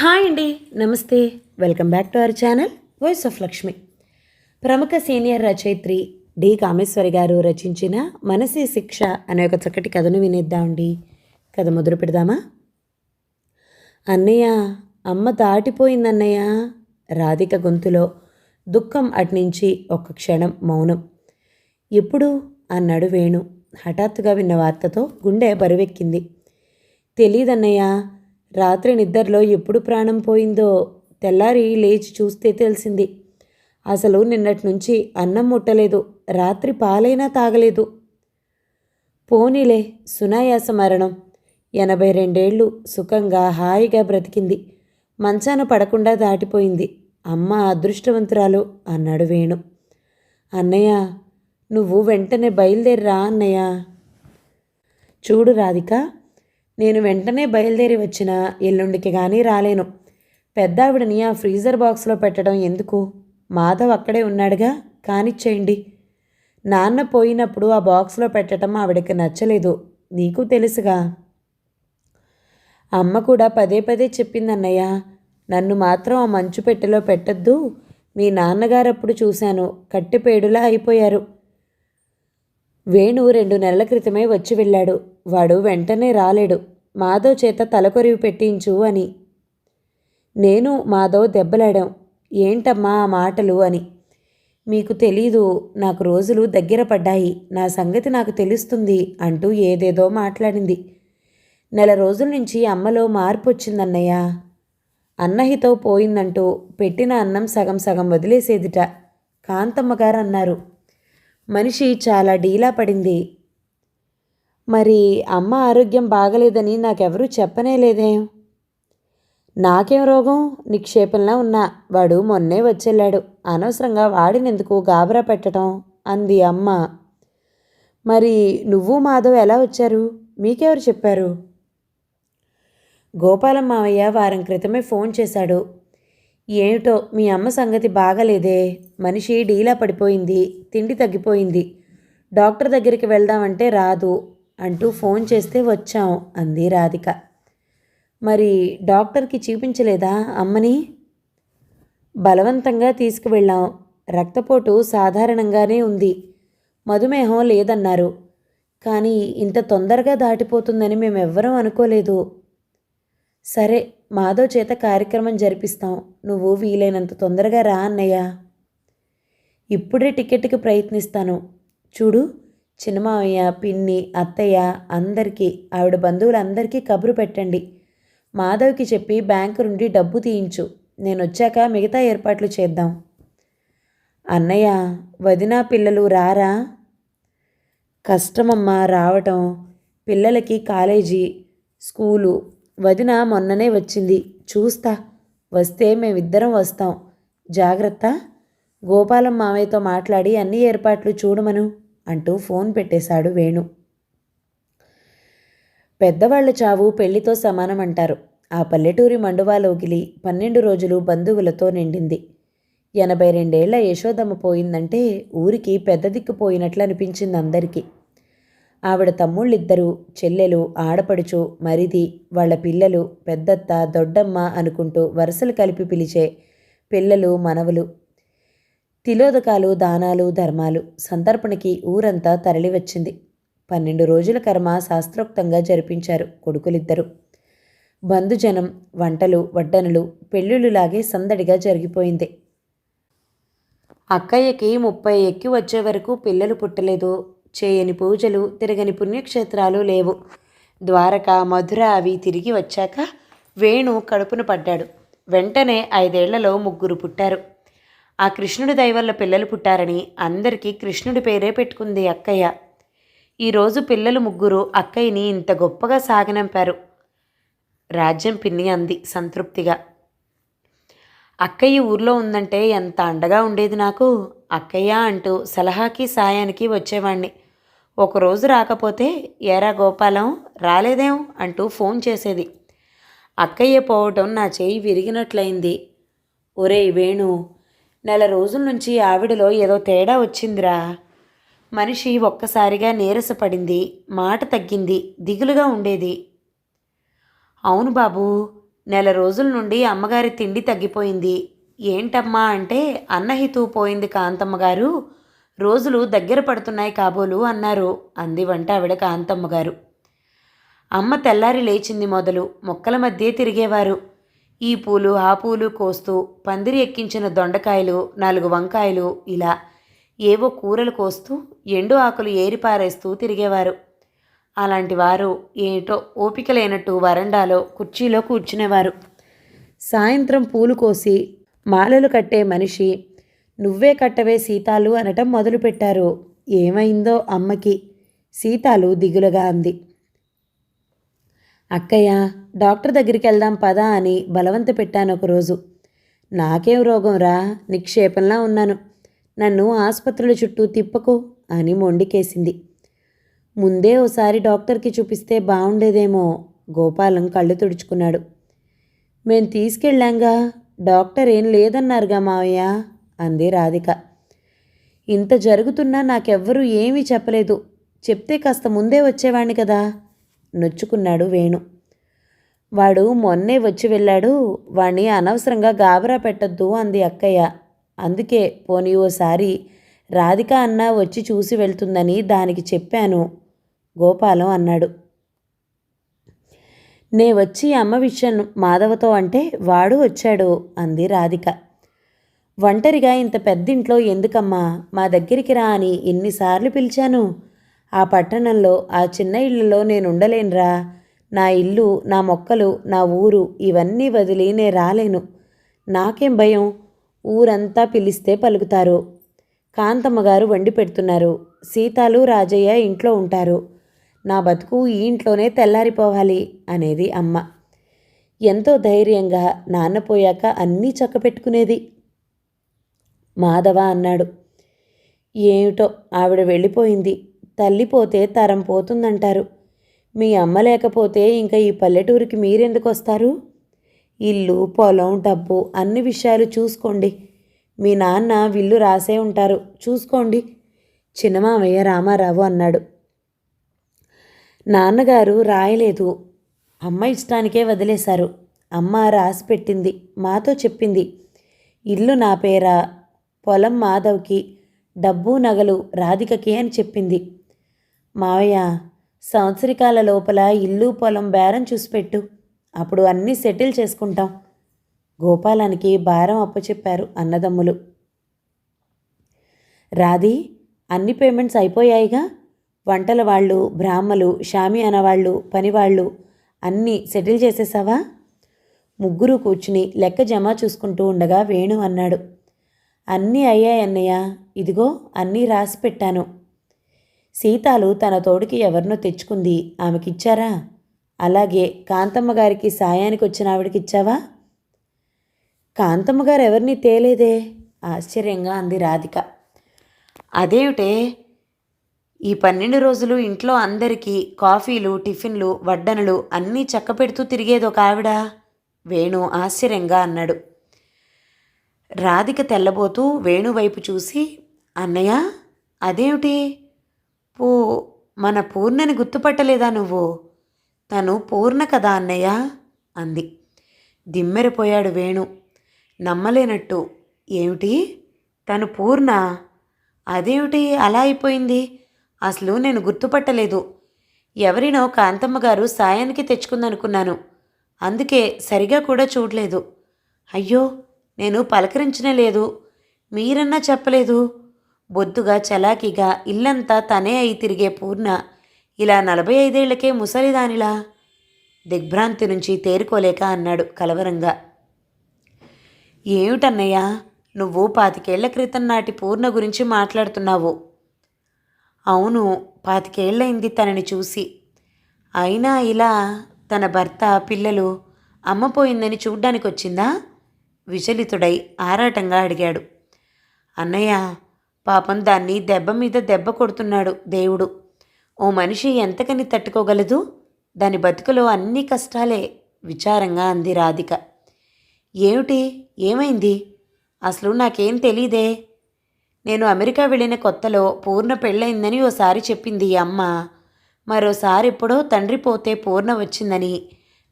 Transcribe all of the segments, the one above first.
Hi అండి, నమస్తే. Welcome back to our channel voice of Lakshmi. ప్రముఖ సీనియర్ రచయిత్రి డి కామేశ్వరి గారు రచించిన మనసే శిక్ష అనే ఒక చక్కటి కథను వినేద్దామండి. కథ మొదలు పెడదామా? అన్నయ్య, అమ్మ దాటిపోయిందన్నయ్య. రాధిక గొంతులో దుఃఖం అట్నుంచి ఒక్క క్షణం మౌనం. ఎప్పుడు అన్నాడు వేణు. హఠాత్తుగా విన్న వార్తతో గుండె బరువెక్కింది. తెలీదన్నయ్య, రాత్రి నిద్రలో ఎప్పుడు ప్రాణం పోయిందో తెల్లారి లేచి చూస్తే తెలిసింది. అసలు నిన్నటి నుంచి అన్నం ముట్టలేదు, రాత్రి పాలైనా తాగలేదు. పోనీలే, సునాయాస మరణం. 82 సుఖంగా హాయిగా బ్రతికింది. మంచాన పడకుండా దాటిపోయింది. అమ్మ అదృష్టవంతురాలు అన్నాడు వేణు. అన్నయ్య, నువ్వు వెంటనే బయలుదేరిరా అన్నయ్య. చూడు రాధిక, నేను వెంటనే బయలుదేరి వచ్చిన ఎల్లుండికి కానీ రాలేను. పెద్దావిడని ఆ ఫ్రీజర్ బాక్స్లో పెట్టడం ఎందుకు? మాధవ్ అక్కడే ఉన్నాడుగా, కానిచ్చేయండి. నాన్న పోయినప్పుడు ఆ బాక్స్లో పెట్టడం ఆవిడకి నచ్చలేదు, నీకు తెలుసుగా. అమ్మ కూడా పదే పదే చెప్పిందన్నయ్య, నన్ను మాత్రం ఆ మంచు పెట్టెలో పెట్టద్దు. మీ నాన్నగారప్పుడు చూశాను, కట్టెపేడులా అయిపోయారు. వేణు 2 నెలల క్రితమే వచ్చి వెళ్ళాడు. వాడు వెంటనే రాలేడు. మాధవ్ చేత తలకొరివి పెట్టించు అని. నేను మాధవ్ దెబ్బలాడాం. ఏంటమ్మా ఆ మాటలు అని. మీకు తెలీదు, నాకు రోజులు దగ్గర పడ్డాయి, నా సంగతి నాకు తెలుస్తుంది అంటూ ఏదేదో మాట్లాడింది. 1 నెల రోజుల నుంచి అమ్మలో మార్పు వచ్చిందన్నయ్య. అన్నహితో పోయిందంటూ పెట్టిన అన్నం సగం సగం వదిలేసేదిట. కాంతమ్మగారు అన్నారు. మనిషి చాలా డీలా పడింది. మరి అమ్మ ఆరోగ్యం బాగలేదని నాకెవరూ చెప్పనేలేదే. నాకేం రోగం? నిక్షేపంలా ఉన్నా. వాడు మొన్నే వచ్చెళ్ళాడు. అనవసరంగా వాడినెందుకు గాబరా పెట్టడం అంది అమ్మ. మరి నువ్వు మాధవ్ ఎలా వచ్చారు? మీకెవరు చెప్పారు? గోపాలం మావయ్య వారం క్రితమే ఫోన్ చేశాడు. ఏమిటో మీ అమ్మ సంగతి బాగలేదే. మనిషి డీలా పడిపోయింది, తిండి తగ్గిపోయింది. డాక్టర్ దగ్గరికి వెళ్దామంటే రాదు అంటూ ఫోన్ చేస్తే వచ్చాం అంది రాధిక. మరి డాక్టర్కి చూపించలేదా అమ్మని? బలవంతంగా తీసుకువెళ్ళాం. రక్తపోటు సాధారణంగానే ఉంది, మధుమేహం లేదన్నారు. కానీ ఇంత తొందరగా దాటిపోతుందని మేమెవ్వరం అనుకోలేదు. సరే, మాధవ్ చేత కార్యక్రమం జరిపిస్తాం. నువ్వు వీలైనంత తొందరగా రా అన్నయ్య. ఇప్పుడే టికెట్కి ప్రయత్నిస్తాను. చూడు, చిన్నమావయ్య, పిన్ని, అత్తయ్య అందరికీ, ఆవిడ బంధువులందరికీ కబురు పెట్టండి. మాధవ్కి చెప్పి బ్యాంకు నుండి డబ్బు తీయించు. నేను వచ్చాక మిగతా ఏర్పాట్లు చేద్దాం. అన్నయ్య, వదినా పిల్లలు రారా? కష్టమమ్మా రావటం. పిల్లలకి కాలేజీ, స్కూలు. వదిన మొన్ననే వచ్చింది, చూస్తా. వస్తే మేమిద్దరం వస్తాం. జాగ్రత్త. గోపాలం మావయ్యతో మాట్లాడి అన్ని ఏర్పాట్లు చూడమను అంటూ ఫోన్ పెట్టేశాడు వేణు. పెద్దవాళ్ల చావు పెళ్లితో సమానమంటారు. ఆ పల్లెటూరి మండువాలోగిలి 12 రోజులు బంధువులతో నిండింది. 82 యశోదమ్మ పోయిందంటే ఊరికి పెద్ద దిక్కు పోయినట్లు అనిపించింది అందరికీ. ఆవిడ తమ్ముళ్ళిద్దరూ, చెల్లెలు, ఆడపడుచు, మరిది, వాళ్ళ పిల్లలు, పెద్దత్త, దొడ్డమ్మ అనుకుంటూ వరుసలు కలిపి పిలిచే పిల్లలు, మనవలు. తిలోదకాలు, దానాలు, ధర్మాలు. సంతర్పణకి ఊరంతా తరలివచ్చింది. 12 రోజుల కర్మ శాస్త్రోక్తంగా జరిపించారు కొడుకులిద్దరూ. బంధుజనం, వంటలు, వడ్డనలు పెళ్ళిళ్ళులాగే సందడిగా జరిగిపోయింది. అక్కయ్యకి 30 ఎక్కి వచ్చే వరకు పిల్లలు పుట్టలేదు. చేయని పూజలు, తిరగని పుణ్యక్షేత్రాలు లేవు. ద్వారక, మధుర అవి తిరిగి వచ్చాక వేణు కడుపున పడ్డాడు. వెంటనే 5 ఏళ్లలో 3 పుట్టారు. ఆ కృష్ణుడి దయవల్ల పిల్లలు పుట్టారని అందరికీ కృష్ణుడి పేరే పెట్టుకుంది అక్కయ్య. ఈరోజు పిల్లలు 3 అక్కయ్యని ఇంత గొప్పగా సాగనంపారు. రాజ్యం పిన్ని అంది సంతృప్తిగా. అక్కయ్య ఊర్లో ఉందంటే ఎంత అండగా ఉండేది నాకు. అక్కయ్య అంటూ సలహాకి సాయానికి వచ్చేవాణ్ణి. ఒకరోజు రాకపోతే, ఏరా గోపాలం రాలేదేం అంటూ ఫోన్ చేసేది. అక్కయ్య పోవటం నా చేయి విరిగినట్లయింది. ఒరేయ్ వేణు, 1 నెల రోజుల నుంచి ఆవిడలో ఏదో తేడా వచ్చిందిరా. మనిషి ఒక్కసారిగా నీరసపడింది, మాట తగ్గింది, దిగులుగా ఉండేది. అవును బాబు, నెల రోజుల నుండి అమ్మగారి తిండి తగ్గిపోయింది. ఏంటమ్మా అంటే అన్నహితూ పోయింది కాంతమ్మ గారు. రోజులు దగ్గర పడుతున్నాయి కాబోలు అన్నారు అంది వంట ఆవిడ కాంతమ్మ గారు. అమ్మ తెల్లారి లేచింది మొదలు మొక్కల మధ్య తిరిగేవారు. ఈ పూలు ఆ పూలు కోస్తూ పందిరి ఎక్కించిన దొండకాయలు 4 వంకాయలు ఇలా ఏవో కూరలు కోస్తూ ఎండు ఆకులు ఏరిపారేస్తూ తిరిగేవారు. అలాంటి వారు ఏటో ఓపిక లేనట్టు వరండాలో కుర్చీలో కూర్చునేవారు. సాయంత్రం పూలు కోసి మాలలు కట్టే మనిషి నువ్వే కట్టవే సీతాలు అనటం మొదలుపెట్టారు. ఏమైందో అమ్మకి. సీతాలు దిగులుగా అంది. అక్కయ్య, డాక్టర్ దగ్గరికి వెళ్దాం పదా అని బలవంత పెట్టాను ఒకరోజు. నాకేం రోగం రా, నిక్షేపంలా ఉన్నాను. నన్ను ఆసుపత్రుల చుట్టూ తిప్పకు అని మొండికేసింది. ముందే ఓసారి డాక్టర్కి చూపిస్తే బాగుండేదేమో. గోపాలం కళ్ళు తుడుచుకున్నాడు. మేం తీసుకెళ్ళాంగా, డాక్టర్ ఏం లేదన్నారుగా మావయ్య అంది రాధిక. ఇంత జరుగుతున్నా నాకెవ్వరూ ఏమీ చెప్పలేదు. చెప్తే కాస్త ముందే వచ్చేవాణ్ణి కదా నొచ్చుకున్నాడు వేణు. వాడు మొన్నే వచ్చి వెళ్ళాడు, వాణ్ణి అనవసరంగా గాబరా పెట్టద్దు అంది అక్కయ్య. అందుకే పోనీ ఓసారి రాధిక అన్నా వచ్చి చూసి వెళ్తుందని దానికి చెప్పాను గోపాలం అన్నాడు. నే వచ్చి అమ్మ విషయం మాధవతో అంటే వాడు వచ్చాడు అంది రాధిక. ఒంటరిగా ఇంత పెద్దింట్లో ఎందుకమ్మా, మా దగ్గరికి రా అని ఎన్నిసార్లు పిలిచాను. ఆ పట్టణంలో ఆ చిన్న ఇళ్లలో నేనుండలేనురా. నా ఇల్లు, నా మొక్కలు, నా ఊరు ఇవన్నీ వదిలి నే రాలేను. నాకేం భయం, ఊరంతా పిలిస్తే పలుకుతారు. కాంతమ్మ గారు వండి పెడుతున్నారు. సీతాలు రాజయ్య ఇంట్లో ఉంటారు. నా బతుకు ఈ ఇంట్లోనే తెల్లారిపోవాలి అనేది అమ్మ. ఎంతో ధైర్యంగా నాన్న పోయాక అన్నీ చక్కపెట్టుకునేది. మాధవ అన్నాడు. ఏమిటో ఆవిడ వెళ్ళిపోయింది. తల్లిపోతే తరం పోతుందంటారు. మీ అమ్మ లేకపోతే ఇంకా ఈ పల్లెటూరికి మీరెందుకు వస్తారు? ఇల్లు, పొలం, డబ్బు అన్ని విషయాలు చూసుకోండి. మీ నాన్న విల్లు రాసే ఉంటారు, చూసుకోండి చిన్నమామయ్య రామారావు అన్నాడు. నాన్నగారు రాయలేదు, అమ్మ ఇష్టానికే వదిలేశారు. అమ్మ రాసి పెట్టింది, మాతో చెప్పింది. ఇల్లు నా పేరా, పొలం మాధవ్కి, డబ్బు నగలు రాధికకి అని చెప్పింది. మావయ్య, సంవత్సరికాల లోపల ఇల్లు పొలం బేరం చూసిపెట్టు, అప్పుడు అన్నీ సెటిల్ చేసుకుంటాం. గోపాలానికి భారం అప్పచెప్పారు అన్నదమ్ములు. రాధి, అన్ని పేమెంట్స్ అయిపోయాయిగా. వంటల వాళ్ళు, బ్రాహ్మలు, షామియానా వాళ్ళు, పనివాళ్ళు అన్నీ సెటిల్ చేసేసావా? ముగ్గురు కూర్చుని లెక్క జమా చూసుకుంటూ ఉండగా వేణు అన్నాడు. అన్నీ అయ్యాయన్నయ్య, ఇదిగో అన్నీ రాసి పెట్టాను. సీతాలు తన తోడికి ఎవరినో తెచ్చుకుంది, ఆమెకిచ్చారా? అలాగే కాంతమ్మ గారికి సాయానికి వచ్చిన ఆవిడకిచ్చావా? కాంతమ్మ గారు ఎవరిని తేలేదే ఆశ్చర్యంగా అంది రాధిక. అదేమిటే, ఈ 12 రోజులు ఇంట్లో అందరికీ కాఫీలు, టిఫిన్లు, వడ్డనలు అన్నీ చక్కపెడుతూ తిరిగేది ఒక ఆవిడ. వేణు ఆశ్చర్యంగా అన్నాడు. రాధిక తెల్లబోతూ వేణు వైపు చూసి, అన్నయ్య అదేమిటి, మన పూర్ణని గుర్తుపట్టలేదా నువ్వు? తను పూర్ణ కదా అన్నయ్య అంది. దిమ్మెరిపోయాడు వేణు నమ్మలేనట్టు. ఏమిటి, తను పూర్ణ? అదేమిటి అలా అయిపోయింది? అసలు నేను గుర్తుపట్టలేదు. ఎవరినో కాంతమ్మ గారు సాయానికి తెచ్చుకుందనుకున్నాను. అందుకే సరిగా కూడా చూడలేదు. అయ్యో, నేను పలకరించనే లేదు. మీరన్నా చెప్పలేదు. బొద్దుగా చలాకీగా ఇల్లంతా తనే అయి తిరిగే పూర్ణ ఇలా 45 ఏళ్లకే ముసలిదానిలా? దిగ్భ్రాంతి నుంచి తేరుకోలేక అన్నాడు కలవరంగా. ఏమిటన్నయ్య, నువ్వు 25 ఏళ్ల క్రితం నాటి పూర్ణ గురించి మాట్లాడుతున్నావు. అవును, 25 ఏళ్ళయింది తనని చూసి. అయినా ఇలా తన భర్త, పిల్లలు, అమ్మ పోయిందని చూడ్డానికి వచ్చిందా? విచలితుడై ఆరాటంగా అడిగాడు. అన్నయ్య, పాపం దాన్ని దెబ్బ మీద దెబ్బ కొడుతున్నాడు దేవుడు. ఓ మనిషి ఎంతకని తట్టుకోగలదు? దాని బతుకులో అన్ని కష్టాలే విచారంగా అంది రాధిక. ఏమిటి, ఏమైంది? అసలు నాకేం తెలీదే. నేను అమెరికా వెళ్ళిన కొత్తలో పూర్ణ పెళ్ళయిందని ఓసారి చెప్పింది ఈ అమ్మ. మరోసారి ఎప్పుడో తండ్రి పోతే పూర్ణ వచ్చిందని.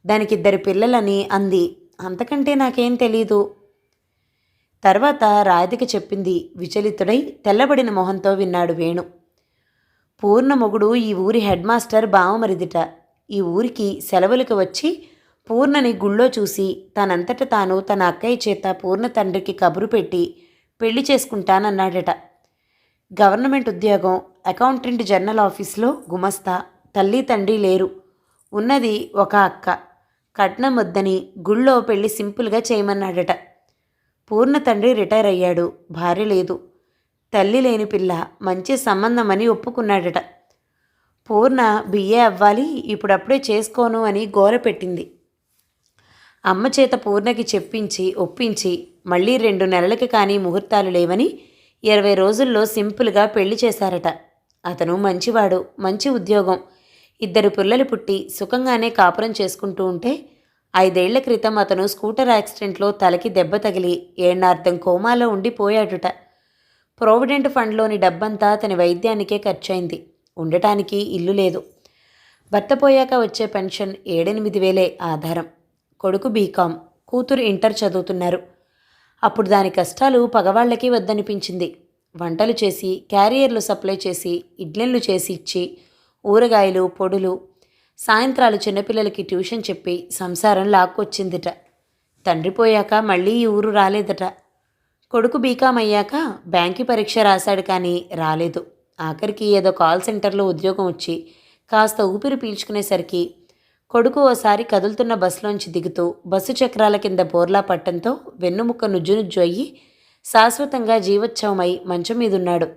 దానికిద్దరు పిల్లలని అంది. అంతకంటే నాకేం తెలీదు. తర్వాత రాధిక చెప్పింది. విచలితుడై తెల్లబడిన మొహంతో విన్నాడు వేణు. పూర్ణ మొగుడు ఈ ఊరి హెడ్ మాస్టర్ బావమరిదిట. ఈ ఊరికి సెలవులకు వచ్చి పూర్ణని గుళ్ళో చూసి తనంతట తాను తన అక్కయ్య చేత పూర్ణ తండ్రికి కబురు పెట్టి పెళ్లి చేసుకుంటానన్నాడట. గవర్నమెంట్ ఉద్యోగం, అకౌంటెంట్ జనరల్ ఆఫీస్లో గుమస్తా. తల్లి తండ్రి లేరు. ఉన్నది ఒక అక్క. కట్నం వద్దని గుళ్ళో పెళ్లి సింపుల్గా చేయమన్నాడట. పూర్ణ తండ్రి రిటైర్ అయ్యాడు. భార్య లేదు. తల్లి లేని పిల్ల. మంచి సంబంధమని ఒప్పుకున్నాడట. పూర్ణ బిఏ అవ్వాలి, ఇప్పుడప్పుడే చేసుకోను అని గోల పెట్టింది. అమ్మ చేత పూర్ణకి చెప్పించి ఒప్పించి మళ్ళీ 2 నెలలకి కానీ ముహూర్తాలు లేవని 20 రోజుల్లో సింపుల్గా పెళ్లి చేశారట. అతను మంచివాడు, మంచి ఉద్యోగం. 2 పిల్లలు పుట్టి సుఖంగానే కాపురం చేసుకుంటూ ఉంటే 5 ఏళ్ల క్రితం అతను స్కూటర్ యాక్సిడెంట్లో తలకి దెబ్బ తగిలి ఏడార్థం కోమాలో ఉండిపోయాడుట. ప్రావిడెంట్ ఫండ్లోని డబ్బంతా అతని వైద్యానికే ఖర్చయింది. ఉండటానికి ఇల్లు లేదు. భర్త పోయాక వచ్చే పెన్షన్ 7-8 వేలే ఆధారం. కొడుకు బీకామ్, కూతురు ఇంటర్ చదువుతున్నారు. అప్పుడు దాని కష్టాలు పగవాళ్లకి వద్దనిపించింది. వంటలు చేసి, క్యారియర్లు సప్లై చేసి, ఇడ్లీలు చేసి ఇచ్చి, ఊరగాయలు, పొడులు, సాయంత్రాలు చిన్నపిల్లలకి ట్యూషన్ చెప్పి సంసారం లాక్కొచ్చిందిట. తండ్రి పోయాక మళ్ళీ ఈ ఊరు రాలేదట. కొడుకు బీకామ్ అయ్యాక బ్యాంకి పరీక్ష రాశాడు కానీ రాలేదు. ఆఖరికి ఏదో కాల్ సెంటర్లో ఉద్యోగం వచ్చి కాస్త ఊపిరి పీల్చుకునేసరికి కొడుకు ఓసారి కదులుతున్న బస్సులోంచి దిగుతూ బస్సు చక్రాల కింద బోర్లా పట్టంతో వెన్నుముక్క నుజ్జునుజ్జు అయ్యి శాశ్వతంగా జీవోత్సవమై మంచం మీదున్నాడు.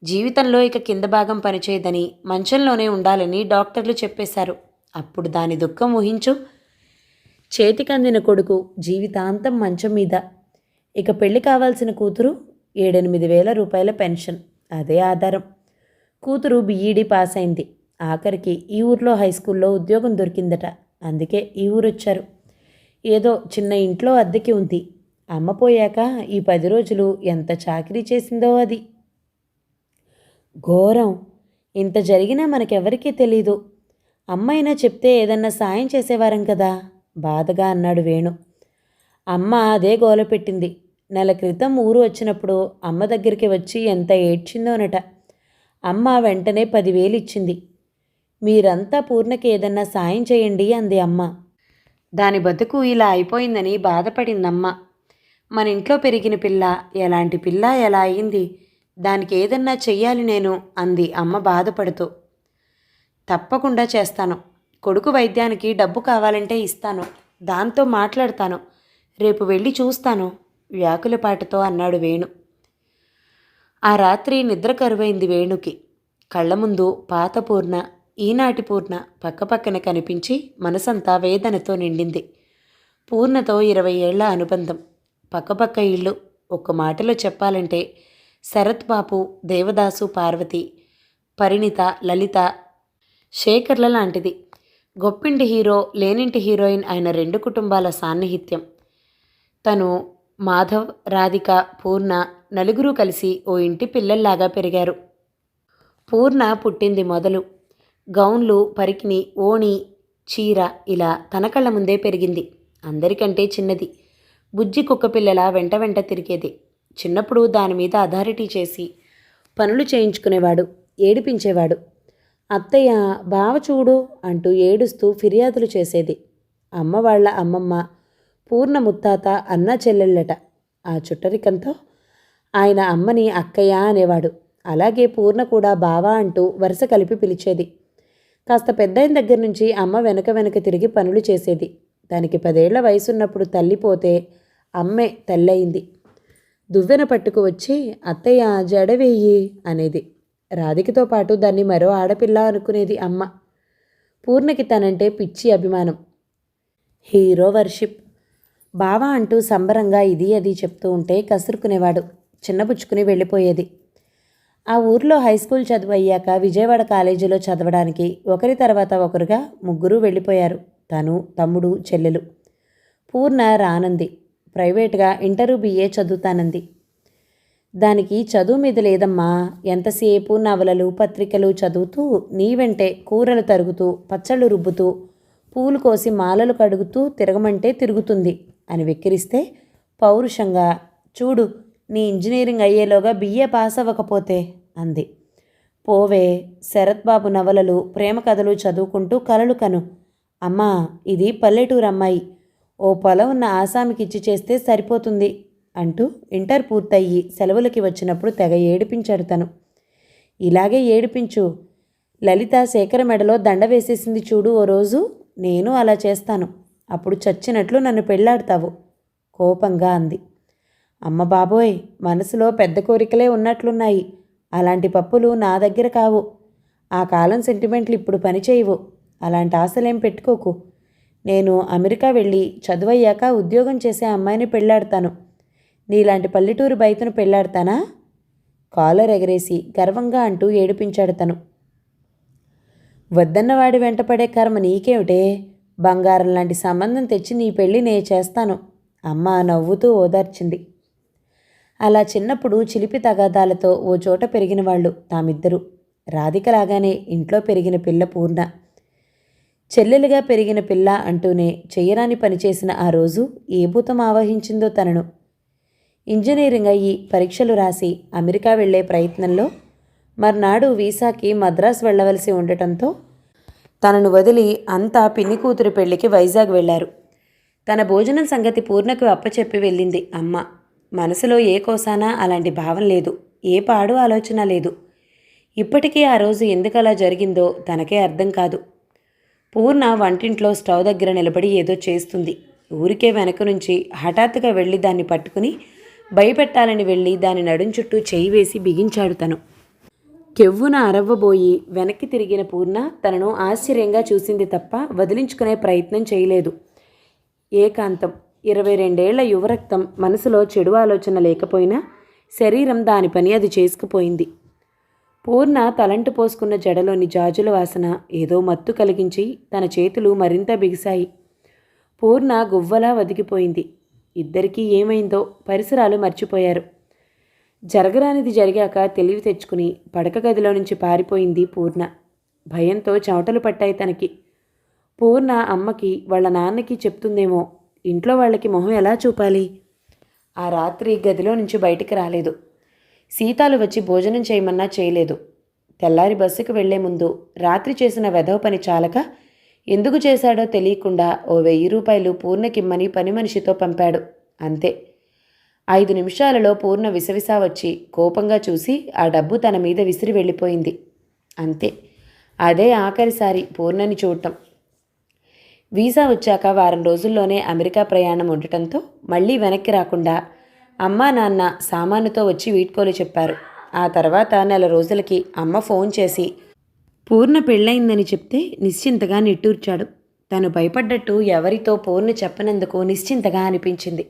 జీవితంలో ఇక కింద భాగం పనిచేయదని, మంచంలోనే ఉండాలని డాక్టర్లు చెప్పేశారు. అప్పుడు దాని దుఃఖం ఊహించు. చేతికందిన కొడుకు జీవితాంతం మంచం మీద. ఇక పెళ్లి కావాల్సిన కూతురు 7-8 వేల రూపాయల పెన్షన్. అదే ఆధారం. కూతురు బీఈడీ పాస్ అయింది. ఆఖరికి ఈ ఊర్లో హై స్కూల్లో ఉద్యోగం దొరికిందట. అందుకే ఈ ఊరొచ్చారు. ఏదో చిన్న ఇంట్లో అద్దెకి ఉంది. అమ్మ పోయాక ఈ 10 రోజులు ఎంత చాకిరీ చేసిందో అది. ఘోరం. ఇంత జరిగినా మనకెవరికీ తెలీదు. అమ్మైనా చెప్తే ఏదన్నా సాయం చేసేవారం కదా, బాధగా అన్నాడు వేణు. అమ్మ అదే గోల పెట్టింది. నెల క్రితం ఊరు వచ్చినప్పుడు అమ్మ దగ్గరికి వచ్చి ఎంత ఏడ్చిందోనట. అమ్మ వెంటనే 10,000 ఇచ్చింది. మీరంతా పూర్ణకి ఏదన్నా సాయం చేయండి అంది అమ్మ. దాని బతుకు ఇలా అయిపోయిందని బాధపడిందమ్మ. మన ఇంట్లో పెరిగిన పిల్ల, ఎలాంటి పిల్ల ఎలా అయింది, దానికి ఏదన్నా చెయ్యాలి నేను అంది అమ్మ బాధపడుతూ. తప్పకుండా చేస్తాను. కొడుకు వైద్యానికి డబ్బు కావాలంటే ఇస్తాను. దాంతో మాట్లాడతాను. రేపు వెళ్ళి చూస్తాను వ్యాకులపాటుతో అన్నాడు వేణు. ఆ రాత్రి నిద్ర కరువైంది వేణుకి. కళ్ళ ముందు పాత పూర్ణ, ఈనాటి పూర్ణ పక్కపక్కన కనిపించి మనసంతా వేదనతో నిండింది. పూర్ణతో 20 ఏళ్ల అనుబంధం. పక్కపక్క ఇళ్ళు. ఒక్క మాటలో చెప్పాలంటే శరత్ బాపు, దేవదాసు, పార్వతి, పరిణిత, లలిత, శేఖర్ల లాంటిది. గొప్పింటి హీరో, లేనింటి హీరోయిన్ అయిన 2 కుటుంబాల సాన్నిహిత్యం. తను, మాధవ్, రాధిక, పూర్ణ నలుగురు కలిసి ఓ ఇంటి పిల్లల్లాగా పెరిగారు. పూర్ణ పుట్టింది మొదలు. గౌన్లు, పరికిని, ఓణి, చీర ఇలా తన కళ్ళ ముందే పెరిగింది. అందరికంటే చిన్నది. బుజ్జి కుక్కపిల్లల వెంట వెంట తిరిగేది. చిన్నప్పుడు దానిమీద అథారిటీ చేసి పనులు చేయించుకునేవాడు, ఏడిపించేవాడు. అత్తయ్య, బావ చూడు అంటూ ఏడుస్తూ ఫిర్యాదులు చేసేది. అమ్మ వాళ్ళ అమ్మమ్మ, పూర్ణ ముత్తాత అన్న చెల్లెళ్ళట. ఆ చుట్టరికంతో ఆయన అమ్మని అక్కయ్య అనేవాడు. అలాగే పూర్ణ కూడా బావా అంటూ వరుస కలిపి పిలిచేది. కాస్త పెద్దయిన దగ్గర నుంచి అమ్మ వెనక వెనక తిరిగి పనులు చేసేది. దానికి 10 ఏళ్ల వయసున్నప్పుడు తల్లిపోతే అమ్మే తల్లయింది. దువ్వెన పట్టుకు వచ్చి అత్తయ్య జడవేయి అనేది. రాధికతో పాటు దాన్ని మరో ఆడపిల్ల అనుకునేది అమ్మ. పూర్ణకి తనంటే పిచ్చి అభిమానం, హీరో వర్షిప్. బావా అంటూ సంబరంగా ఇది అది చెప్తూ ఉంటే కసురుకునేవాడు. చిన్నబుచ్చుకుని వెళ్ళిపోయేది. ఆ ఊర్లో హై స్కూల్ చదువు అయ్యాక విజయవాడ కాలేజీలో చదవడానికి ఒకరి తర్వాత ఒకరుగా 3 వెళ్ళిపోయారు. తను, తమ్ముడు, చెల్లెలు. పూర్ణ రానంది. ప్రైవేట్గా ఇంటరు బిఏ చదువుతానంది. దానికి చదువు మీద లేదమ్మా. ఎంతసేపు నవలలు, పత్రికలు చదువుతూ నీ వెంటే కూరలు తరుగుతూ, పచ్చళ్ళు రుబ్బుతూ, పూలు కోసి మాలలు కడుగుతూ తిరగమంటే తిరుగుతుంది అని వెక్కిరిస్తే పౌరుషంగా, చూడు నీ ఇంజనీరింగ్ అయ్యేలోగా బిఏ పాస్ అవ్వకపోతే అంది. పోవే, శరత్ బాబు నవలలు ప్రేమ కథలు చదువుకుంటూ కలలు కను. అమ్మా, ఇది పల్లెటూరు అమ్మాయి, ఓ పొలం ఉన్న ఆసామికి ఇచ్చి చేస్తే సరిపోతుంది అంటూ ఇంటర్ పూర్తయ్యి సెలవులకి వచ్చినప్పుడు తెగ ఏడిపించాడు తను. ఇలాగే ఏడిపించు. లలిత శేఖర మెడలో దండ వేసేసింది చూడు ఓ రోజు, నేను అలా చేస్తాను, అప్పుడు చచ్చినట్లు నన్ను పెళ్ళాడతావు కోపంగా అంది. అమ్మ బాబోయ్, మనసులో పెద్ద కోరికలే ఉన్నట్లున్నాయి. అలాంటి పప్పులు నా దగ్గర కావు. ఆ కాలం సెంటిమెంట్లు ఇప్పుడు పనిచేయవు. అలాంటి ఆశలేం పెట్టుకోకు. నేను అమెరికా వెళ్ళి చదువయ్యాక ఉద్యోగం చేసే అమ్మాయిని పెళ్ళాడతాను. నీలాంటి పల్లెటూరు బయటను పెళ్ళాడతానా? కాలర్ ఎగరేసి గర్వంగా అంటూ ఏడిపించాడు తను. వద్దన్నవాడి వెంటపడే కర్మ నీకేమిటే? బంగారం లాంటి సంబంధం తెచ్చి నీ పెళ్ళి నే చేస్తాను, అమ్మ నవ్వుతూ ఓదార్చింది. అలా చిన్నప్పుడు చిలిపి తగాదాలతో ఓ చోట పెరిగిన వాళ్ళు తామిద్దరూ. రాధికలాగానే ఇంట్లో పెరిగిన పిల్ల పూర్ణ, చెల్లెలుగా పెరిగిన పిల్ల అంటూనే చెయ్యరాని పనిచేసిన ఆ రోజు ఏ భూతం ఆవహించిందో తనను. ఇంజనీరింగ్ అయ్యి పరీక్షలు రాసి అమెరికా వెళ్లే ప్రయత్నంలో మర్నాడు వీసాకి మద్రాసు వెళ్లవలసి ఉండటంతో తనను వదిలి అంతా పిన్ని కూతురు పెళ్లికి వైజాగ్ వెళ్లారు. తన భోజనం సంగతి పూర్ణకు అప్పచెప్పి వెళ్ళింది అమ్మ. మనసులో ఏ కోసానా అలాంటి భావం లేదు, ఏ పాడు ఆలోచన లేదు. ఇప్పటికీ ఆ రోజు ఎందుకలా జరిగిందో తనకే అర్థం కాదు. పూర్ణ వంటింట్లో స్టవ్ దగ్గర నిలబడి ఏదో చేస్తుంది. ఊరికే వెనక నుంచి హఠాత్తుగా వెళ్ళి దాన్ని పట్టుకుని భయపెట్టాలని వెళ్ళి దాని నడుం చుట్టూ చేయి వేసి బిగించాడు తను. కెవ్వున అరవ్వబోయి వెనక్కి తిరిగిన పూర్ణ తనను ఆశ్చర్యంగా చూసింది తప్ప వదిలించుకునే ప్రయత్నం చేయలేదు. ఏకాంతం, 22 యువరక్తం, మనసులో చెడు ఆలోచన లేకపోయినా శరీరం దాని పని అది చేసుకుపోయింది. పూర్ణ తలంటు పోసుకున్న జడలోని జాజుల వాసన ఏదో మత్తు కలిగించి తన చేతులు మరింత బిగిశాయి. పూర్ణ గువ్వలా వదిగిపోయింది. ఇద్దరికీ ఏమైందో పరిసరాలు మర్చిపోయారు. జరగరానిది జరిగాక తెలివి తెచ్చుకుని పడక గదిలో నుంచి పారిపోయింది పూర్ణ. భయంతో చెమటలు పట్టాయి తనకి. పూర్ణ అమ్మకి వాళ్ళ నాన్నకి చెప్తుందేమో. ఇంట్లో వాళ్ళకి మొహం ఎలా చూపాలి? ఆ రాత్రి గదిలో నుంచి బయటికి రాలేదు. సీతాలు వచ్చి భోజనం చేయమన్నా చేయలేదు. తెల్లారి బస్సుకు వెళ్లే ముందు రాత్రి చేసిన వెధవ పని చాలక ఎందుకు చేశాడో తెలియకుండా ఓ 1000 రూపాయలు పూర్ణకిమ్మని పని మనిషితో పంపాడు. అంతే. 5 నిమిషాలలో పూర్ణ విసవిసా వచ్చి కోపంగా చూసి ఆ డబ్బు తన మీద విసిరి వెళ్ళిపోయింది. అంతే. అదే ఆఖరిసారి పూర్ణని చూడటం. వీసా వచ్చాక వారం రోజుల్లోనే అమెరికా ప్రయాణం ఉండటంతో మళ్ళీ వెనక్కి రాకుండా అమ్మా నాన్న సామానుతో వచ్చి వీడ్కోలు చెప్పారు. ఆ తర్వాత నెల రోజులకి అమ్మ ఫోన్ చేసి పూర్ణ పెళ్ళయిందని చెప్తే నిశ్చింతగా నిట్టూర్చాడు. తను భయపడ్డట్టు ఎవరితో పూర్ణ చెప్పనందుకు నిశ్చింతగా అనిపించింది.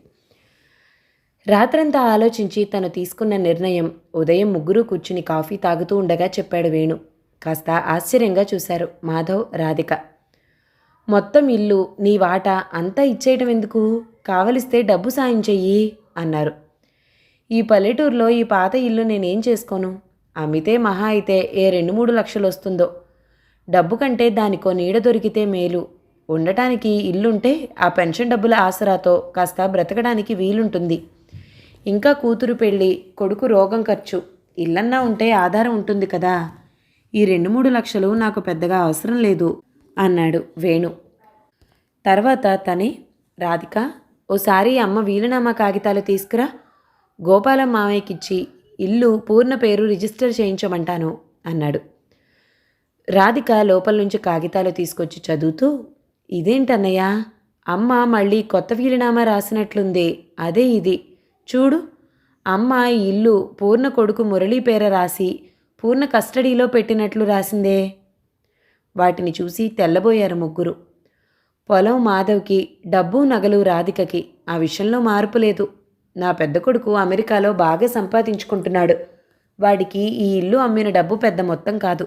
రాత్రంతా ఆలోచించి తను తీసుకున్న నిర్ణయం ఉదయం ముగ్గురు కూర్చుని కాఫీ తాగుతూ ఉండగా చెప్పాడు వేణు. కాస్త ఆశ్చర్యంగా చూశారు మాధవ్, రాధిక. మొత్తం ఇల్లు నీ వాటా అంతా ఇచ్చేయటం ఎందుకు? కావలిస్తే డబ్బు సాయం చెయ్యి అన్నారు. ఈ పల్లెటూరులో ఈ పాత ఇల్లు నేనేం చేసుకోను? అమ్మితే మహా అయితే ఏ 2-3 లక్షలు వస్తుందో. డబ్బు కంటే దానికో నీడ దొరికితే మేలు. ఉండటానికి ఇల్లుంటే ఆ పెన్షన్ డబ్బుల ఆసరాతో కాస్త బ్రతకడానికి వీలుంటుంది. ఇంకా కూతురు పెళ్ళి, కొడుకు రోగం ఖర్చు, ఇల్లన్నా ఉంటే ఆధారం ఉంటుంది కదా. ఈ 2-3 లక్షలు నాకు పెద్దగా అవసరం లేదు అన్నాడు వేణు. తర్వాత తనే, రాధిక ఓసారి అమ్మ వీలునామా కాగితాలు తీసుకురా, గోపాలం మామయ్యకిచ్చి ఇల్లు పూర్ణ పేరు రిజిస్టర్ చేయించమంటాను అన్నాడు. రాధిక లోపల నుంచి కాగితాలు తీసుకొచ్చి చదువుతూ, ఇదేంటన్నయ్య, అమ్మ మళ్ళీ కొత్త వీలునామా రాసినట్లుందే, అదే ఇది చూడు. అమ్మ ఈ ఇల్లు పూర్ణ కొడుకు మురళీ పేర రాసి పూర్ణ కస్టడీలో పెట్టినట్లు రాసిందే. వాటిని చూసి తెల్లబోయారు ముగ్గురు. పొలం మాధవ్కి, డబ్బు నగలు రాధికకి. ఆ విషయంలో మార్పు లేదు. నా పెద్ద కొడుకు అమెరికాలో బాగా సంపాదించుకుంటున్నాడు. వాడికి ఈ ఇల్లు అమ్మిన డబ్బు పెద్ద మొత్తం కాదు.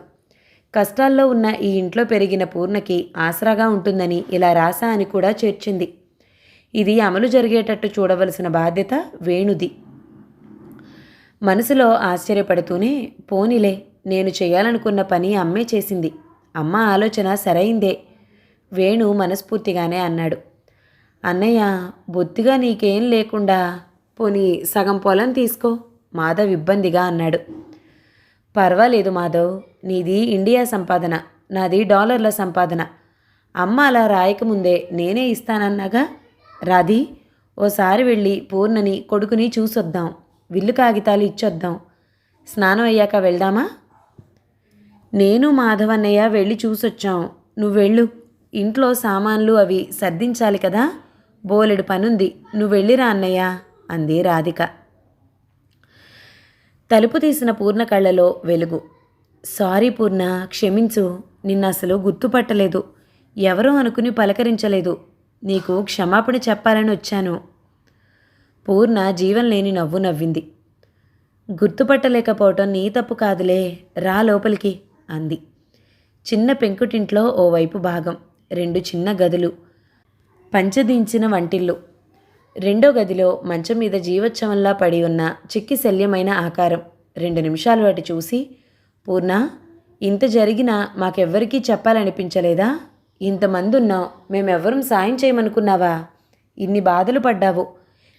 కష్టాల్లో ఉన్న ఈ ఇంట్లో పెరిగిన పూర్ణకి ఆసరాగా ఉంటుందని ఇలా రాసా అని కూడా చేర్చింది. ఇది అమలు జరిగేటట్టు చూడవలసిన బాధ్యత వేణుది. మనసులో ఆశ్చర్యపడుతూనే, పోనీలే, నేను చేయాలనుకున్న పని అమ్మే చేసింది. అమ్మ ఆలోచన సరైందే. వేణు మనస్ఫూర్తిగానే అన్నాడు. అన్నయ్య, బొత్తిగా నీకేం లేకుండా పోనీ సగం పొలం తీసుకో, మాధవ్ ఇబ్బందిగా అన్నాడు. పర్వాలేదు మాధవ్, నీది ఇండియా సంపాదన, నాది డాలర్ల సంపాదన. అమ్మ అలా రాయకముందే నేనే ఇస్తానన్నాగా. రాధి, ఓసారి వెళ్ళి పూర్ణని కొడుకుని చూసొద్దాం, విల్లు కాగితాలు ఇచ్చొద్దాం. స్నానం అయ్యాక వెళ్దామా? నేను మాధవన్నయ్య వెళ్ళి చూసొచ్చాం, నువ్వెళ్ళు. ఇంట్లో సామాన్లు అవి సర్దించాలి కదా, బోలెడు పనుంది, నువ్వెళ్ళిరా అన్నయ్య అంది రాధిక. తలుపు తీసిన పూర్ణ కళ్ళలో వెలుగు. సారీ పూర్ణ, క్షమించు, నిన్న అసలు గుర్తుపట్టలేదు, ఎవరో అనుకుని పలకరించలేదు, నీకు క్షమాపణ చెప్పాలని వచ్చాను. పూర్ణ జీవం లేని నవ్వు నవ్వింది. గుర్తుపట్టలేకపోవటం నీ తప్పు కాదులే, రా లోపలికి అంది. చిన్న పెంకుటింట్లో ఓవైపు భాగం, 2 చిన్న గదులు, పంచదించిన వంటిల్లు. రెండో గదిలో మంచం మీద జీవోత్సవంలా పడి ఉన్న చిక్కి శల్యమైన ఆకారం. 2 నిమిషాలు అటు చూసి, పూర్ణ, ఇంత జరిగినా మాకెవ్వరికీ చెప్పాలనిపించలేదా? ఇంతమంది ఉన్నాం, మేమెవ్వరం సాయం చేయమనుకున్నావా? ఇన్ని బాధలు పడ్డావు.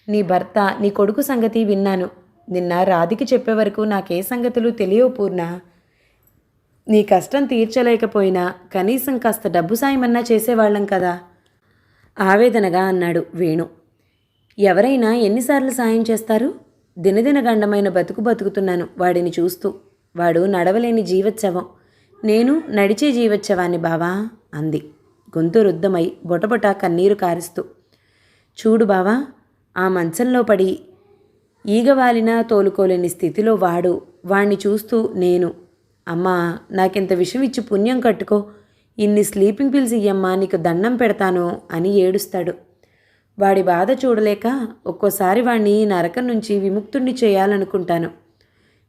నీ భర్త, నీ కొడుకు సంగతి విన్నాను. నిన్న రాధికి చెప్పే వరకు నాకే సంగతులు తెలియవు పూర్ణ. నీ కష్టం తీర్చలేకపోయినా కనీసం కాస్త డబ్బు సాయమన్నా చేసేవాళ్ళం కదా ఆవేదనగా అన్నాడు వేణు. ఎవరైనా ఎన్నిసార్లు సాయం చేస్తారు? దినదినగండమైన బతుకుతున్నాను వాడిని చూస్తూ. వాడు నడవలేని జీవోత్సవం, నేను నడిచే జీవోత్సవాన్ని బావా అంది గొంతు రుద్ధమై బొటబొట కన్నీరు కారుస్తూ. చూడు బావా, ఆ మంచంలో పడి ఈగవాలినా తోలుకోలేని స్థితిలో వాణ్ణి చూస్తూ నేను, అమ్మా నాకింత విషం ఇచ్చి పుణ్యం కట్టుకో, ఇన్ని స్లీపింగ్ పిల్స్ ఇయ్యమ్మా, నీకు దండం పెడతాను అని ఏడుస్తాడు. వాడి బాధ చూడలేక ఒక్కోసారి వాణ్ణి నరకం నుంచి విముక్తుణ్ణి చేయాలనుకుంటాను,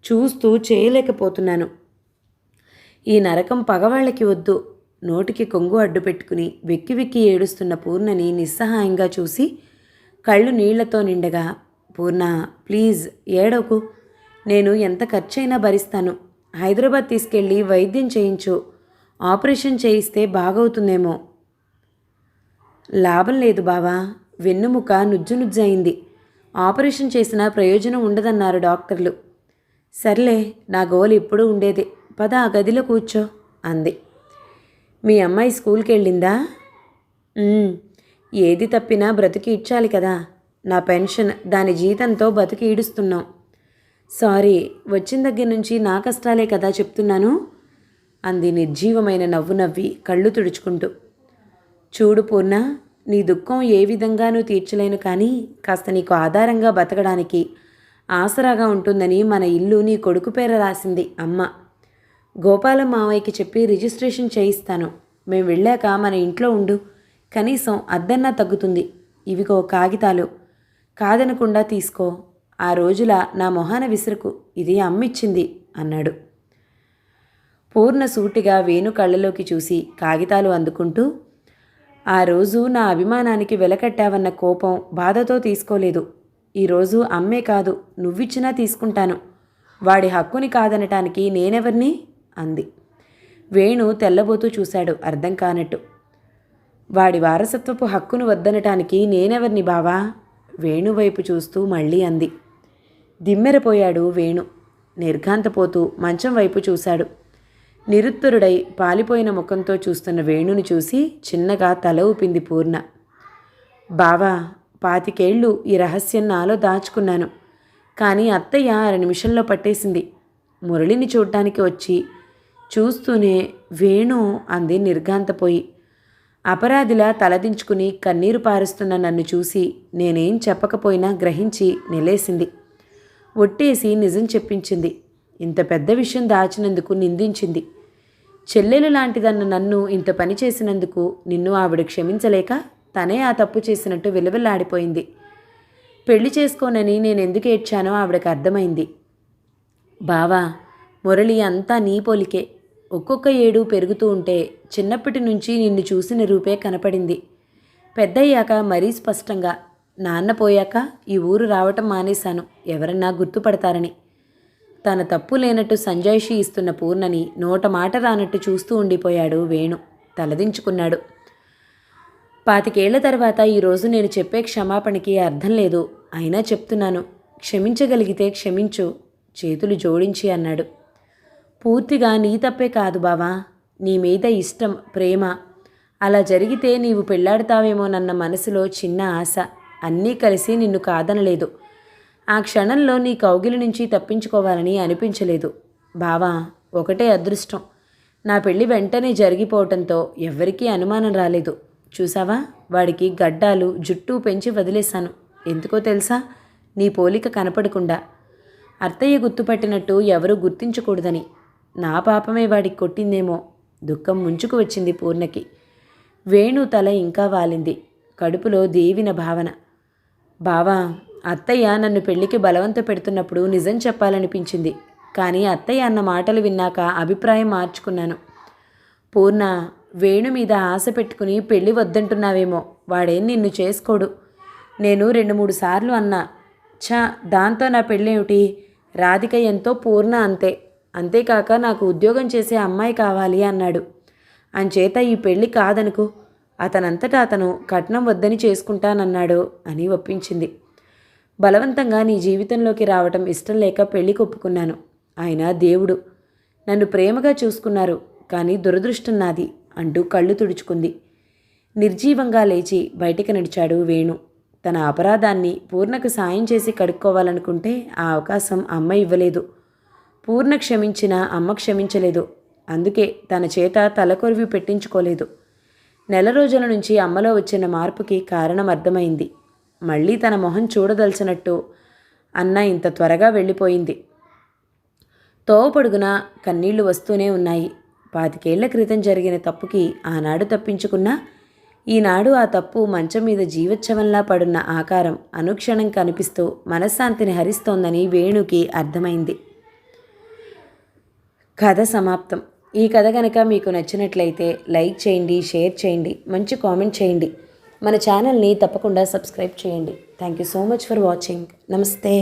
చూస్తూ చేయలేకపోతున్నాను. ఈ నరకం పగవాళ్ళకి వద్దు. నోటికి కొంగు అడ్డు పెట్టుకుని వెక్కి వెక్కి ఏడుస్తున్న పూర్ణని నిస్సహాయంగా చూసి కళ్ళు నీళ్లతో నిండగా, పూర్ణ ప్లీజ్ ఏడవకు, నేను ఎంత ఖర్చైనా భరిస్తాను. హైదరాబాద్ తీసుకెళ్ళి వైద్యం చేయించు, ఆపరేషన్ చేయిస్తే బాగవుతుందేమో. లాభం లేదు బావా, వెన్నుముక నుజ్జయింది, ఆపరేషన్ చేసినా ప్రయోజనం ఉండదన్నారు డాక్టర్లు. సర్లే, నా గోలు ఇప్పుడు ఉండేదే, పద ఆ గదిలో కూర్చో అంది. మీ అమ్మాయి స్కూల్కి వెళ్ళిందా? ఏది తప్పినా బ్రతికి ఇచ్చాలి కదా, నా పెన్షన్ దాని జీతంతో బతికి ఈడుస్తున్నాం. సారీ, వచ్చిన దగ్గర నుంచి నా కష్టాలే కదా చెప్తున్నాను అంది నిర్జీవమైన నవ్వు నవ్వి కళ్ళు తుడుచుకుంటూ. చూడు పూర్ణ, నీ దుఃఖం ఏ విధంగానూ తీర్చలేను, కానీ కాస్త నీకు ఆధారంగా బతకడానికి ఆసరాగా ఉంటుందని మన ఇల్లు నీ కొడుకు పేర రాసింది అమ్మ. గోపాలం మావయ్యకి చెప్పి రిజిస్ట్రేషన్ చేయిస్తాను. మేము వెళ్ళాక మన ఇంట్లో ఉండు, కనీసం అద్దన్నా తగ్గుతుంది. ఇవిగో కాగితాలు, కాదనకుండా తీసుకో. ఆ రోజుల నా మొహాన విసురుకు, ఇది అమ్మిచ్చింది అన్నాడు. పూర్ణ సూటిగా వేణు కళ్ళలోకి చూసి కాగితాలు అందుకుంటూ, ఆ రోజు నా అభిమానానికి వెలకట్టావన్న కోపం బాధతో తీసుకోలేదు. ఈరోజు అమ్మే కాదు, నువ్విచ్చినా తీసుకుంటాను. వాడి హక్కుని కాదనటానికి నేనెవర్ని అంది. వేణు తెల్లబోతూ చూశాడు అర్థం కానట్టు. వాడి వారసత్వపు హక్కును వద్దనటానికి నేనెవర్ని బావా? వేణువైపు చూస్తూ మళ్ళీ అంది. దిమ్మెరపోయాడు వేణు. నిర్ఘాంతపోతూ మంచం వైపు చూశాడు. నిరుత్తరుడై పాలిపోయిన ముఖంతో చూస్తున్న వేణుని చూసి చిన్నగా తల ఊపింది పూర్ణ. బావా, 25 ఏళ్ళు ఈ రహస్యం నాలో దాచుకున్నాను, కానీ అత్తయ్య 6 నిమిషంలో పట్టేసింది. మురళిని చూడ్డానికి వచ్చి చూస్తూనే వేణు అంది నిర్ఘాంతపోయి. అపరాధిలా తలదించుకుని కన్నీరు పారుస్తున్న నన్ను చూసి నేనేం చెప్పకపోయినా గ్రహించి నిలేసింది. ఒట్టేసి నిజం చెప్పించింది. ఇంత పెద్ద విషయం దాచినందుకు నిందించింది. చెల్లెలు లాంటిదన్న నన్ను ఇంత పని చేసినందుకు నిన్ను ఆవిడ క్షమించలేక తనే ఆ తప్పు చేసినట్టు విలవిల్లాడిపోయింది. పెళ్లి చేసుకోనని నేనెందుకు ఏడ్చానో ఆవిడకి అర్థమైంది. బావా, మురళి అంతా నీ పోలికే. ఒక్కొక్క ఏడు పెరుగుతూ ఉంటే చిన్నప్పటి నుంచి నిన్ను చూసిన రూపే కనపడింది. పెద్దయ్యాక మరీ స్పష్టంగా. నాన్న పోయాక ఈ ఊరు రావటం మానేశాను, ఎవరన్నా గుర్తుపడతారని. తన తప్పు లేనట్టు సంజాయిషి ఇస్తున్న పూర్ణని నోట మాట రానట్టు చూస్తూ ఉండిపోయాడు వేణు. తలదించుకున్నాడు. 25 ఏళ్ల తర్వాత ఈరోజు నేను చెప్పే క్షమాపణకి అర్థం లేదు. అయినా చెప్తున్నాను. క్షమించగలిగితే క్షమించు చేతులు జోడించి అన్నాడు. పూర్తిగా నీ తప్పే కాదు బావా. నీ మీద ఇష్టం, ప్రేమ. అలా జరిగితే నీవు పెళ్లాడతావేమోనన్న మనసులో చిన్న ఆశ. అన్నీ కలిసి నిన్ను కాదనలేదు. ఆ క్షణంలో నీ కౌగిలి నుంచి తప్పించుకోవాలని అనిపించలేదు. బావా, ఒకటే అదృష్టం. నా పెళ్లి వెంటనే జరిగిపోవటంతో ఎవ్వరికీ అనుమానం రాలేదు. చూసావా, వాడికి గడ్డాలు, జుట్టు పెంచి వదిలేశాను. ఎందుకో తెలుసా? నీ పోలిక కనపడకుండా. అత్తయ్య గుర్తుపట్టినట్టు ఎవరూ గుర్తించకూడదని. నా పాపమే వాడికి కొట్టిందేమో. దుఃఖం ముంచుకు వచ్చింది పూర్ణకి. వేణు తల ఇంకా వాలింది. కడుపులో దేవిన భావన. బావా, అత్తయ్య నన్ను పెళ్లికి బలవంత పెడుతున్నప్పుడు నిజం చెప్పాలనిపించింది. కానీ అత్తయ్య అన్న మాటలు విన్నాక అభిప్రాయం మార్చుకున్నాను. పూర్ణ, వేణు మీద ఆశ పెట్టుకుని పెళ్లి వద్దంటున్నావేమో. వాడేం నిన్ను చేసుకోడు. నేను 2-3 సార్లు అన్నా. దాంతో నా పెళ్ళేమిటి? రాధిక ఎంతో, పూర్ణ అంతే. అంతేకాక నాకు ఉద్యోగం చేసే అమ్మాయి కావాలి అన్నాడు. అంచేత ఈ పెళ్లి కాదనుకు. అతనంతటా అతను కట్నం వద్దని చేసుకుంటానన్నాడు అని ఒప్పించింది. బలవంతంగా నీ జీవితంలోకి రావటం ఇష్టం లేక పెళ్లికి ఒప్పుకున్నాను. ఆయన దేవుడు. నన్ను ప్రేమగా చూసుకున్నారు. కానీ దురదృష్టం నాది అంటూ కళ్ళు తుడుచుకుంది. నిర్జీవంగా లేచి బయటికి నడిచాడు వేణు. తన అపరాధాన్ని పూర్ణకు సాయం చేసి కడుక్కోవాలనుకుంటే ఆ అవకాశం అమ్మ ఇవ్వలేదు. పూర్ణ క్షమించినా అమ్మ క్షమించలేదు. అందుకే తన చేత తలకొరివి పెట్టించుకోలేదు. 4 రోజుల నుంచి అమ్మలో వచ్చిన మార్పుకి కారణం అర్థమైంది. మళ్ళీ తన మొహం చూడదలచినట్టు అన్న ఇంత త్వరగా వెళ్ళిపోయింది. తోవ పొడుగునా కన్నీళ్లు వస్తూనే ఉన్నాయి. 25 ఏళ్ల క్రితం జరిగిన తప్పుకి ఆనాడు తప్పించుకున్నా ఈనాడు ఆ తప్పు మంచం మీద జీవోత్సవంలా పడున్న ఆకారం అనుక్షణం కనిపిస్తూ మనశ్శాంతిని హరిస్తోందని వేణుకి అర్థమైంది. కథ సమాప్తం. ఈ కథ కనుక మీకు నచ్చినట్లయితే లైక్ చేయండి, షేర్ చేయండి, మంచి కామెంట్ చేయండి. మన ఛానల్ని తప్పకుండా సబ్స్క్రైబ్ చేయండి. Thank you so much for watching. నమస్తే.